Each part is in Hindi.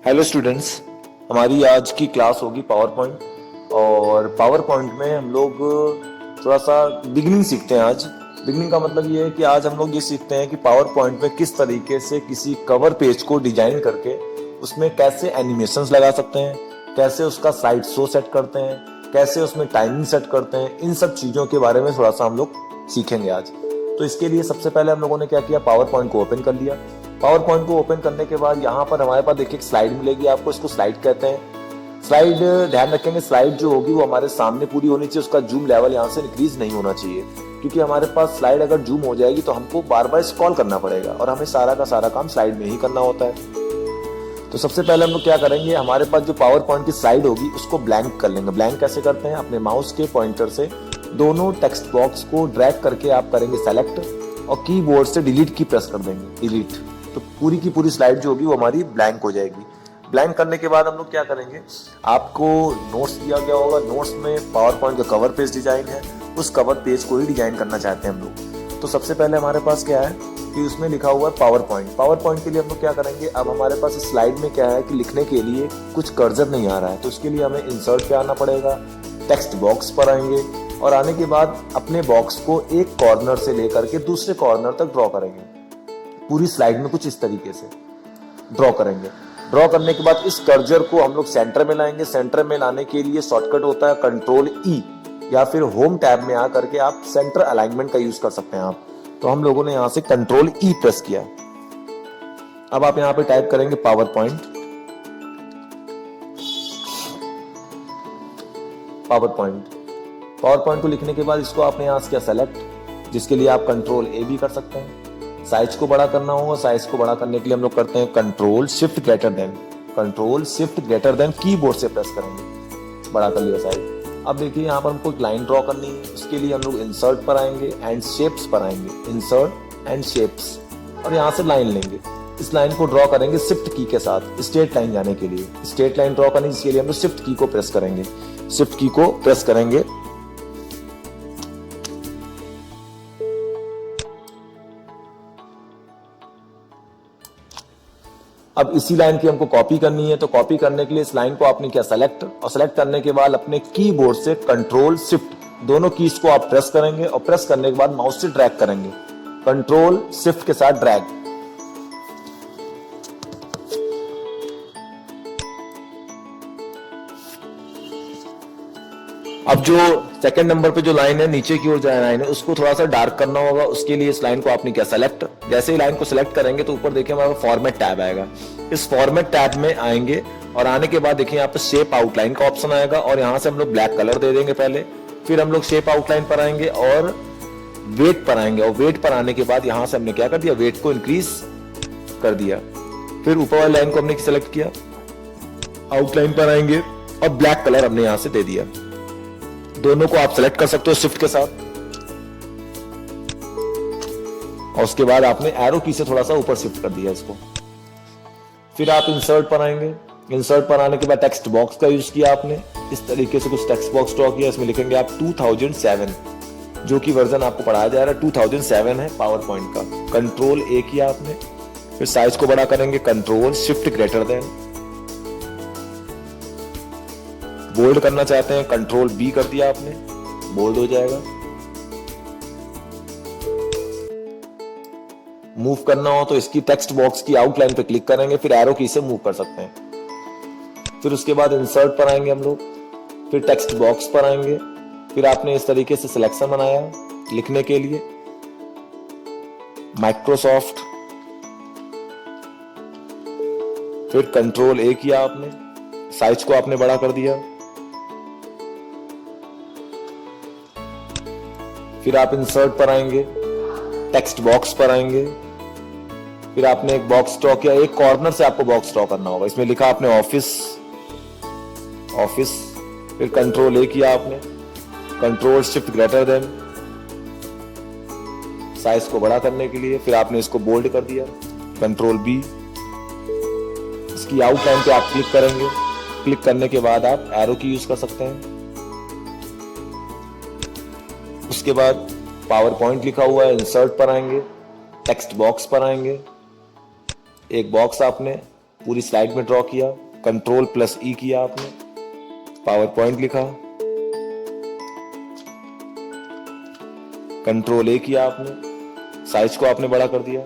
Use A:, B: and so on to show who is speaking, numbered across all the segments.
A: हेलो स्टूडेंट्स, हमारी आज की क्लास होगी पावर पॉइंट। और पावर पॉइंट में हम लोग थोड़ा सा बिगिनिंग सीखते हैं। आज बिगिनिंग का मतलब ये है कि आज हम लोग ये सीखते हैं कि पावर पॉइंट में किस तरीके से किसी कवर पेज को डिजाइन करके उसमें कैसे एनिमेशंस लगा सकते हैं, कैसे उसका स्लाइड शो सेट करते हैं, कैसे उसमें टाइमिंग सेट करते हैं। इन सब चीज़ों के बारे में थोड़ा सा हम लोग सीखेंगे आज। तो इसके लिए सबसे पहले हम लोगों ने क्या किया, पावर पॉइंट को ओपन कर लिया। पावर पॉइंट को ओपन करने के बाद यहाँ पर हमारे पास देखिए एक स्लाइड मिलेगी आपको, इसको स्लाइड कहते हैं। स्लाइड ध्यान रखेंगे, स्लाइड जो होगी वो हमारे सामने पूरी होनी चाहिए, उसका जूम लेवल यहाँ से इंक्रीज नहीं होना चाहिए, क्योंकि हमारे पास स्लाइड अगर जूम हो जाएगी तो हमको बार बार स्क्रॉल करना पड़ेगा और हमें सारा का सारा काम स्लाइड में ही करना होता है। तो सबसे पहले हम लोग क्या करेंगे, हमारे पास जो पावर पॉइंट की स्लाइड होगी उसको ब्लैंक कर लेंगे। ब्लैंक कैसे करते हैं, अपने माउस के पॉइंटर से दोनों टेक्स्ट बॉक्स को ड्रैग करके आप करेंगे सेलेक्ट और कीबोर्ड से डिलीट की प्रेस कर देंगे, डिलीट। तो पूरी की पूरी स्लाइड जो होगी वो हमारी ब्लैंक हो जाएगी। ब्लैंक करने के बाद हम लोग क्या करेंगे, आपको नोट्स दिया गया होगा, नोट्स में पावर पॉइंट का कवर पेज डिजाइन है, उस कवर पेज को ही डिजाइन करना चाहते हैं हम लोग। तो सबसे पहले हमारे पास क्या है कि उसमें लिखा हुआ है पावर पॉइंट। पावर पॉइंट के लिए हम लोग क्या करेंगे, अब हमारे पास इस स्लाइड में क्या है कि लिखने के लिए कुछ कर्सर नहीं आ रहा है, तो उसके लिए हमें इंसर्ट पे आना पड़ेगा, टेक्स्ट बॉक्स पर आएंगे और आने के बाद अपने बॉक्स को एक कॉर्नर से लेकर के दूसरे कॉर्नर तक ड्रॉ करेंगे। पूरी स्लाइड में कुछ इस तरीके से ड्रॉ करेंगे। ड्रॉ करने के बाद इस कर्सर को हम लोग सेंटर में लाएंगे। सेंटर में लाने के लिए शॉर्टकट होता है कंट्रोल ई, या फिर होम टैब में आकर के आप सेंटर अलाइनमेंट का यूज कर सकते हैं आप। तो हम लोगों ने यहां से कंट्रोल ई प्रेस किया। अब आप यहां पे टाइप करेंगे power point, power point. Power point को लिखने के बाद इसको आपने यहां से किया सेलेक्ट, जिसके लिए आप कंट्रोल ए भी कर सकते हैं। साइज को बड़ा करना होगा, साइज को बड़ा करने के लिए हम लोग करते हैं control shift greater then, control shift greater then keyboard से प्रेस करेंगे, बड़ा कर लिया साइज। अब देखिए यहाँ पर हमको एक लाइन ड्रॉ करनी है, उसके लिए हम लोग इंसर्ट पर आएंगे एंड शेप्स पर आएंगे, इंसर्ट एंड शेप्स, और यहाँ से लाइन लेंगे। इस लाइन को ड्रॉ करेंगे शिफ्ट की के साथ स्ट्रेट लाइन जाने के लिए। स्ट्रेट लाइन ड्रॉ करने जिसके लिए हम लोग शिफ्ट की को प्रेस करेंगे, शिफ्ट की को प्रेस करेंगे। अब इसी लाइन की हमको कॉपी करनी है, तो कॉपी करने के लिए इस लाइन को आपने किया सेलेक्ट, और सेलेक्ट करने के बाद अपने कीबोर्ड से कंट्रोल शिफ्ट दोनों कीज को आप प्रेस करेंगे और प्रेस करने के बाद माउस से ड्रैग करेंगे, कंट्रोल शिफ्ट के साथ ड्रैग। अब जो सेकंड नंबर पे जो लाइन है, नीचे की ओर जो लाइन है, उसको थोड़ा सा डार्क करना होगा। उसके लिए इस लाइन को आपने किया सेलेक्ट। जैसे ही लाइन को सेलेक्ट करेंगे तो ऊपर देखिए हमारा फॉर्मेट टैब आएगा। इस फॉर्मेट टैब में आएंगे और आने के बाद देखिए यहाँ पे शेप आउटलाइन का ऑप्शन आएगा और यहाँ से हम लोग ब्लैक कलर दे देंगे पहले। फिर हम लोग शेप आउटलाइन पर आएंगे और वेट पर आएंगे, और वेट पर आने के बाद यहाँ से हमने क्या कर दिया, वेट को इंक्रीज कर दिया। फिर ऊपर वाली लाइन को हमने सेलेक्ट किया, आउटलाइन पर आएंगे और ब्लैक कलर हमने यहाँ से दे दिया। दोनों को आप सेलेक्ट कर सकते हो शिफ्ट के साथ, और उसके बाद आपने एरो की से थोड़ा सा ऊपर शिफ्ट कर दिया इसको। फिर आप इंसर्ट पर आएंगे, इंसर्ट पर आने के बाद टेक्स्ट बॉक्स का यूज किया आपने। इस तरीके से कुछ टेक्स्ट बॉक्स ड्रॉ किया, इसमें लिखेंगे आप 2007, जो कि वर्जन आपको पढ़ाया जा रहा है 2007 है पावर पॉइंट का। कंट्रोल ए किया आपने। फिर साइज को बड़ा करेंगे, control shift greater than. Bold करना चाहते हैं, कंट्रोल बी कर दिया आपने, बोल्ड हो जाएगा। मूव करना हो तो इसकी टेक्स्ट बॉक्स की आउटलाइन पे क्लिक करेंगे, फिर एरो की से मूव कर सकते हैं। फिर उसके बाद इंसर्ट पर आएंगे हम लोग, फिर टेक्स्ट बॉक्स पर आएंगे। फिर आपने इस तरीके से सिलेक्शन बनाया लिखने के लिए, माइक्रोसॉफ्ट। फिर कंट्रोल ए किया आपने, साइज को आपने बड़ा कर दिया। फिर आप इंसर्ट पर आएंगे, टेक्स्ट बॉक्स पर आएंगे। फिर आपने एक बॉक्स ड्रॉ किया, एक कॉर्नर से आपको बॉक्स ड्रॉ करना होगा। इसमें लिखा आपने ऑफिस, ऑफिस। फिर कंट्रोल ए किया आपने, control shift greater then, size को बड़ा करने के लिए। फिर आपने इसको बोल्ड कर दिया, कंट्रोल बी। इसकी आउटलाइन पे आप क्लिक करेंगे, क्लिक करने के बाद आप एरो की यूज कर सकते हैं। उसके बाद पावर पॉइंट लिखा हुआ है, इंसर्ट पर आएंगे, टेक्स्ट बॉक्स पर आएंगे। एक बॉक्स आपने पूरी स्लाइड में ड्रॉ किया, कंट्रोल प्लस ई किया आपने, पावर पॉइंट लिखा, कंट्रोल ए किया आपने, साइज को आपने बड़ा कर दिया,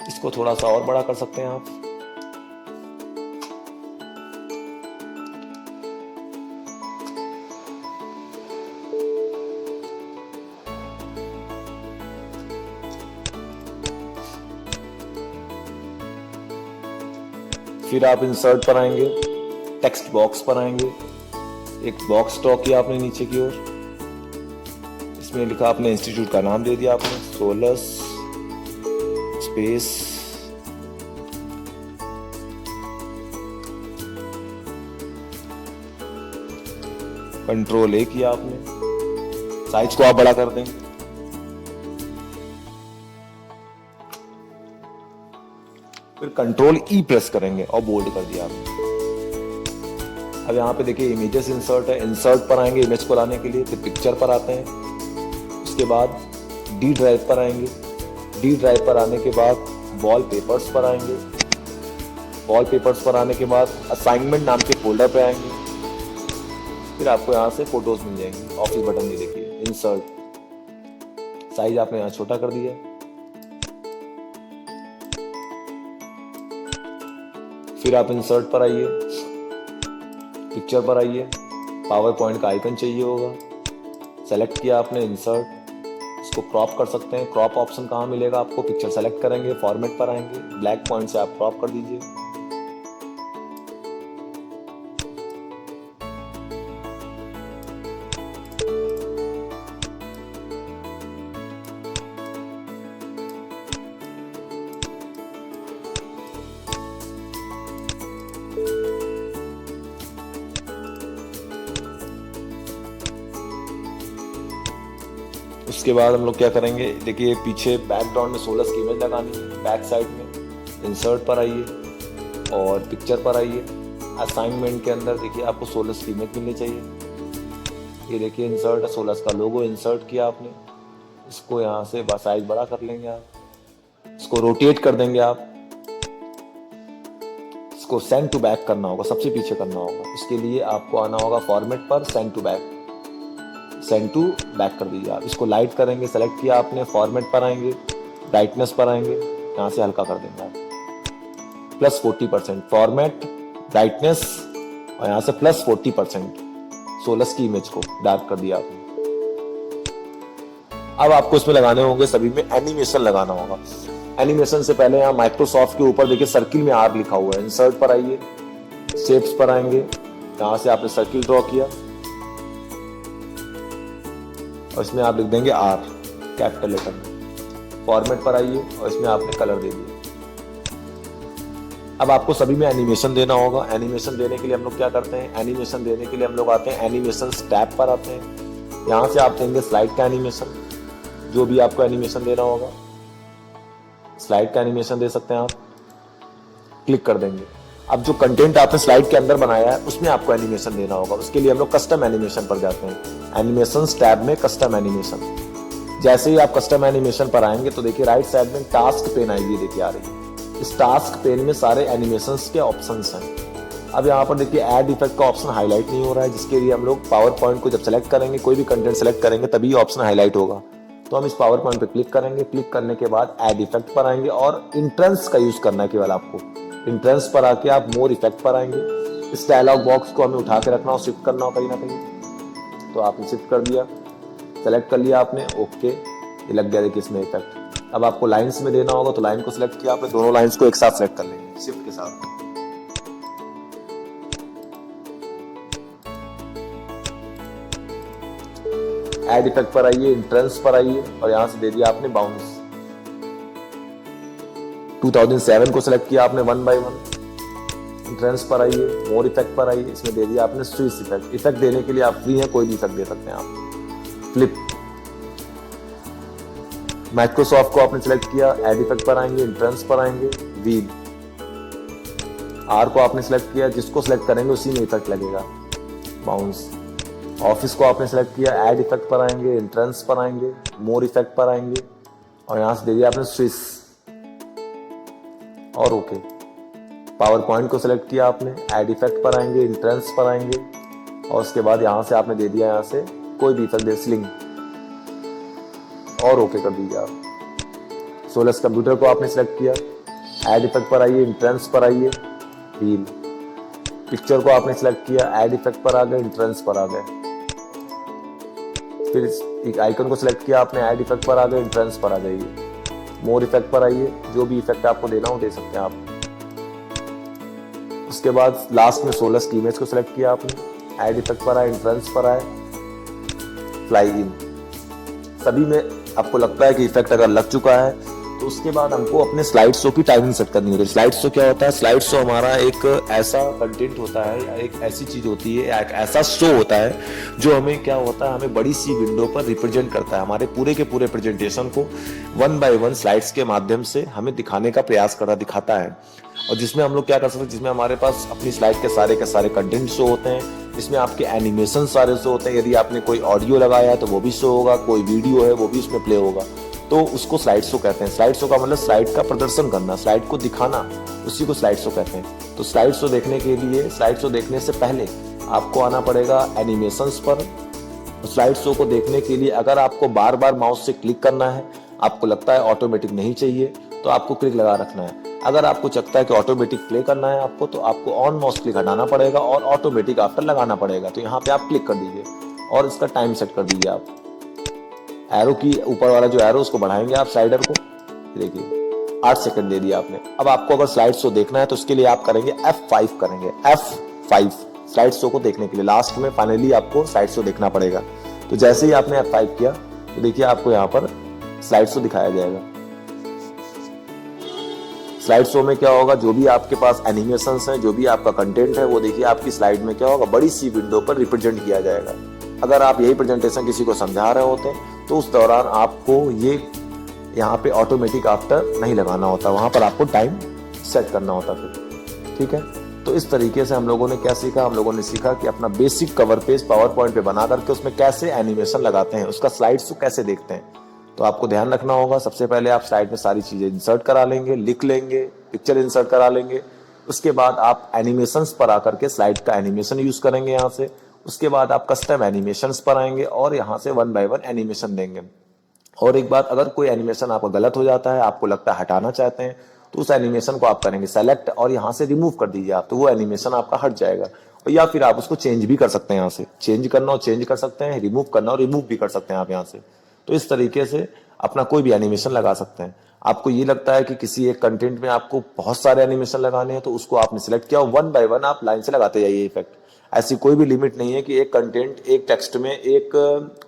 A: इसको थोड़ा सा और बड़ा कर सकते हैं आप। फिर आप इंसर्ट पर आएंगे, टेक्स्ट बॉक्स पर आएंगे, एक बॉक्स ड्रॉ किया आपने नीचे की ओर, इसमें लिखा आपने इंस्टीट्यूट का नाम दे दिया आपने, सोलस स्पेस कंट्रोल ए किया आपने, साइज को आप बड़ा कर देंगे, फिर कंट्रोल ई प्रेस करेंगे और बोल्ड कर दिया आपने। अब यहाँ पे देखिए इमेजेस इंसर्ट है, इंसर्ट पर आएंगे इमेज को लाने के लिए, फिर पिक्चर पर आते हैं, उसके बाद डी ड्राइव पर आएंगे, डी ड्राइव पर आने के बाद वॉलपेपर्स पर आएंगे, वॉलपेपर्स पर आने के बाद असाइनमेंट नाम के फोल्डर पे आएंगे, फिर आपको यहाँ से फोटोज मिल जाएंगे, ऑफिस बटन ये देखिए इंसर्ट, साइज आपने यहाँ छोटा कर दिया, फिर आप इंसर्ट पर आइए, पिक्चर पर आइए, पावर पॉइंट का आइकन चाहिए होगा, सेलेक्ट किया आपने इंसर्ट, इसको क्रॉप कर सकते हैं, क्रॉप ऑप्शन कहाँ मिलेगा आपको, पिक्चर सेलेक्ट करेंगे, फॉर्मेट पर आएंगे, ब्लैक पॉइंट से आप क्रॉप कर दीजिए, उसके बाद हम लोग क्या करेंगे, देखिए पीछे बैकग्राउंड में सोलस की इमेज लगानी है, बैक साइड में इंसर्ट पर आइए और पिक्चर पर आइए, असाइनमेंट के अंदर देखिए आपको सोलस की इमेज मिलनी चाहिए, ये देखिए इंसर्ट है, सोलस का लोगो इंसर्ट किया आपने, इसको यहाँ से साइज बड़ा कर लेंगे आप, इसको रोटेट कर देंगे आप, इसको सेंड टू बैक करना होगा, सबसे पीछे करना होगा, इसके लिए आपको आना होगा फॉर्मेट पर, send to back, send to back कर दीजिए आप, इसको लाइट करेंगे, सेलेक्ट किया आपने, फॉर्मेट पर आएंगे, ब्राइटनेस पर आएंगे, यहाँ से हल्का कर देंगे आप, प्लस 40%, फॉर्मेट, ब्राइटनेस और यहाँ से प्लस 40%, सोलस की इमेज को डार्क कर दिया आपने। अब आपको इसमें लगाने होंगे, सभी में एनिमेशन लगाना होगा। एनिमेशन से पहले यहाँ माइक्रोसॉफ्ट के ऊपर देखिए सर्किल में आर लिखा हुआ है, इंसर्ट पर आइए, शेप्स पर आएंगे, यहाँ से आपने सर्किल ड्रॉ किया और इसमें आप लिख देंगे आर कैपिटल लेटर में, फॉर्मेट पर आइए और इसमें आपने कलर दे दिया। अब आपको सभी में एनिमेशन देना होगा। एनिमेशन देने के लिए हम लोग क्या करते हैं, एनिमेशन देने के लिए हम लोग आते हैं एनिमेशन टैब पर आते हैं, यहाँ से आप देंगे स्लाइड का एनिमेशन, जो भी आपको एनिमेशन देना होगा स्लाइड का एनिमेशन दे सकते हैं आप, क्लिक कर देंगे। अब जो कंटेंट आपने स्लाइड के अंदर बनाया है उसमें आपको एनिमेशन देना होगा, उसके लिए हम लोग कस्टम एनिमेशन पर जाते हैं, एनिमेशन टैब में कस्टम एनिमेशन। जैसे ही आप कस्टम एनिमेशन पर आएंगे तो देखिए राइट साइड में टास्क पेन आएगी, देखिए आ रही है, इस टास्क पेन में सारे एनिमेशंस के ऑप्शंस हैं। अब यहाँ पर देखिए ऐड इफेक्ट का ऑप्शन हाईलाइट नहीं हो रहा है, जिसके लिए हम लोग पावर पॉइंट को जब सेलेक्ट करेंगे, कोई भी कंटेंट सेलेक्ट करेंगे तभी ऑप्शन हाईलाइट होगा। तो हम इस पावर पॉइंट पे क्लिक करेंगे, क्लिक करने के बाद ऐड इफेक्ट पर आएंगे और इंट्रेंस का यूज करना है केवल आपको। इंट्रेंस पर आके आप मोर इफेक्ट पर आएंगे, इस डायलॉग बॉक्स को हमें उठा के रखना हो, शिफ्ट करना हो कहीं ना कहीं, तो आपने शिफ्ट कर दिया, सेलेक्ट कर लिया आपने, ओके, ये लग गया देखिए इसमें इफेक्ट। अब आपको लाइंस में देना होगा तो लाइन को सिलेक्ट किया आपने, दोनों लाइंस को एक साथ सेलेक्ट कर लेंगे शिफ्ट के साथ। ऐड इफेक्ट पर आइए, इंट्रेंस पर आइए और यहां से दे दिया आपने बाउंस। 2007 को सिलेक्ट किया आपने 1 by 1। इंट्रेंस पर आइए, मोर इफेक्ट पर आइए, इसमें दे दिया आपने स्विच इफेक्ट। इफेक्ट देने के लिए आप फ्री हैं, कोई भी इफेक्ट दे सकते हैं आप। फ्लिप, माइक्रोसॉफ्ट को आपने सिलेक्ट किया, ऐड इफेक्ट पर आएंगे, इंट्रेंस पर आएंगे, व्हील। आर को आपने सिलेक्ट किया, जिसको सिलेक्ट करेंगे उसी में इफेक्ट लगेगा, बाउंस। ऑफिस को आपने सेलेक्ट किया, ऐड इफेक्ट पर आएंगे, इंट्रेंस पर आएंगे, मोर इफेक्ट पर आएंगे और यहाँ से दे दिया आपने स्विच और ओके। पावर पॉइंट को सिलेक्ट किया आपने, ऐड इफेक्ट पर आएंगे, इंट्रेंस पर आएंगे और उसके बाद यहाँ से आपने दे दिया, यहाँ से कोई भी इफेक्ट दे, स्लिंग, और ओके कर दीजिए आप। सोलस कंप्यूटर को आपने सिलेक्ट किया, ऐड इफेक्ट पर आइए, इंट्रेंस पर आइए, व्हील। पिक्चर को आपने सिलेक्ट किया, ऐड इफेक्ट पर आ गए, इंट्रेंस पर आ गए। फिर एक आइकन को सिलेक्ट किया आपने, ऐड इफेक्ट पर आ गए, इंट्रेंस पर आ जाइए, मोर इफेक्ट पर आइए, जो भी इफेक्ट आपको देना हो दे सकते हैं आप। उसके बाद लास्ट में सोलस की इमेज को सिलेक्ट किया आपने, ऐड इफेक्ट पर आए, इंट्रेंस पर आए, फ्लाई इन। सभी में आपको लगता है कि इफेक्ट अगर लग चुका है तो उसके बाद हमको अपने स्लाइड शो की टाइमिंग सेट करनी होती है। स्लाइड शो क्या होता है? स्लाइड शो हमारा एक ऐसा कंटेंट होता है या एक ऐसी चीज होती है, एक ऐसा शो होता है जो हमें क्या होता है, हमें बड़ी सी विंडो पर रिप्रेजेंट करता है। हमारे पूरे के पूरे प्रेजेंटेशन को 1 बाय 1 स्लाइड्स के माध्यम से हमें दिखाने का प्रयास दिखाता है। और जिसमें हम लोग क्या कर सकते हैं, जिसमें हमारे पास अपनी स्लाइड के सारे कंटेंट शो होते हैं, जिसमें आपके एनिमेशन सारे शो होते हैं। यदि आपने कोई ऑडियो लगाया है तो वो भी शो होगा, कोई वीडियो है वो भी उसमें प्ले होगा, तो उसको स्लाइड शो कहते हैं। स्लाइड शो का मतलब स्लाइड का प्रदर्शन करना, स्लाइड को दिखाना, उसी को स्लाइड शो कहते हैं। तो स्लाइड शो देखने के लिए, स्लाइड शो देखने से पहले आपको आना पड़ेगा एनिमेशंस पर। स्लाइड शो को देखने के लिए अगर आपको बार बार माउस से क्लिक करना है, आपको लगता है ऑटोमेटिक नहीं चाहिए, तो आपको क्लिक लगा रखना है। अगर आपको लगता है कि ऑटोमेटिक प्ले करना है आपको, तो आपको ऑन माउस क्लिक हटाना पड़ेगा और ऑटोमेटिक आफ्टर लगाना पड़ेगा। तो यहाँ पे आप क्लिक कर दीजिए और इसका टाइम सेट कर दीजिए आप। एरो की ऊपर वाला जो एरो उसको बढ़ाएंगे आप स्लाइडर को, देखिए 8 सेकंड दे दिया आपने। अब आपको अगर स्लाइड शो देखना है तो उसके लिए आप करेंगे F5 करेंगे, F5 स्लाइड शो को देखने के लिए। लास्ट में फाइनली आपको स्लाइड शो देखना पड़ेगा। तो जैसे ही आपने F5 किया तो देखिए आपको यहाँ पर स्लाइड शो दिखाया जाएगा। स्लाइड शो में क्या होगा, जो भी आपके पास एनिमेशंस हैं, जो भी आपका कंटेंट है, वो देखिए आपकी स्लाइड में क्या होगा, बड़ी सी विंडो पर रिप्रेजेंट किया जाएगा। अगर आप यही प्रेजेंटेशन किसी को समझा रहे होते तो उस दौरान आपको ये यहाँ पे ऑटोमेटिक आफ्टर नहीं लगाना होता, वहां पर आपको टाइम सेट करना होता फिर। ठीक है, तो इस तरीके से हम लोगों ने क्या सीखा, हम लोगों ने सीखा कि अपना basic cover page power point पे बना करके उसमें कैसे एनिमेशन लगाते हैं, उसका स्लाइड्स को कैसे देखते हैं। तो आपको ध्यान रखना होगा, सबसे पहले आप स्लाइड में सारी चीजें इंसर्ट करा लेंगे, लिख लेंगे, पिक्चर इंसर्ट करा लेंगे। उसके बाद आप एनिमेशंस पर आकर के स्लाइड का एनिमेशन यूज करेंगे यहाँ से। उसके बाद आप कस्टम एनिमेशंस पर आएंगे और यहाँ से 1 बाय 1 एनिमेशन देंगे। और एक बात, अगर कोई एनिमेशन आपका गलत हो जाता है, आपको लगता है हटाना चाहते हैं, तो उस एनिमेशन को आप करेंगे सेलेक्ट और यहाँ से रिमूव कर दीजिए आप, तो वो एनिमेशन आपका हट जाएगा। और या फिर आप उसको चेंज भी कर सकते हैं, यहाँ से चेंज करना हो चेंज कर सकते हैं, रिमूव करना हो रिमूव भी कर सकते हैं आप यहाँ से। तो इस तरीके से अपना कोई भी एनिमेशन लगा सकते हैं। आपको ये लगता है कि किसी एक कंटेंट में आपको बहुत सारे एनिमेशन लगाने हैं, तो उसको आपने सिलेक्ट किया, 1 बाय 1 आप लाइन से लगाते जाइए इफेक्ट। ऐसी कोई भी लिमिट नहीं है कि एक कंटेंट, एक टेक्स्ट में, एक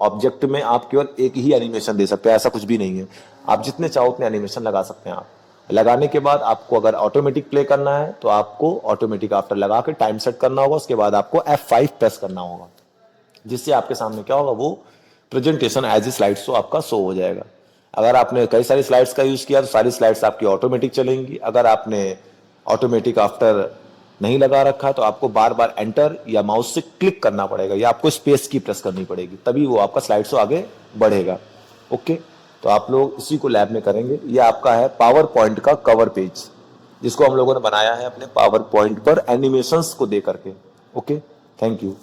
A: ऑब्जेक्ट में आप केवल एक ही एनिमेशन दे सकते हैं, ऐसा कुछ भी नहीं है। आप जितने चाहो उतने एनिमेशन लगा सकते हैं। आप लगाने के बाद आपको अगर ऑटोमेटिक प्ले करना है तो आपको ऑटोमेटिक आफ्टर लगा के टाइम सेट करना होगा। उसके बाद आपको F5 प्रेस करना होगा, जिससे आपके सामने क्या होगा, वो presentation as a slide show आपका शो हो जाएगा। अगर आपने कई सारी स्लाइड्स का यूज किया तो सारी स्लाइड्स आपकी ऑटोमेटिक चलेंगी। अगर आपने ऑटोमेटिक आफ्टर नहीं लगा रखा तो आपको बार बार एंटर या माउस से क्लिक करना पड़ेगा या आपको स्पेस की प्रेस करनी पड़ेगी, तभी वो आपका स्लाइड शो आगे बढ़ेगा। ओके, तो आप लोग इसी को लैब में करेंगे। ये आपका है पावर पॉइंट का कवर पेज, जिसको हम लोगों ने बनाया है अपने पावर पॉइंट पर एनिमेशंस को दे करके। Okay, thank you.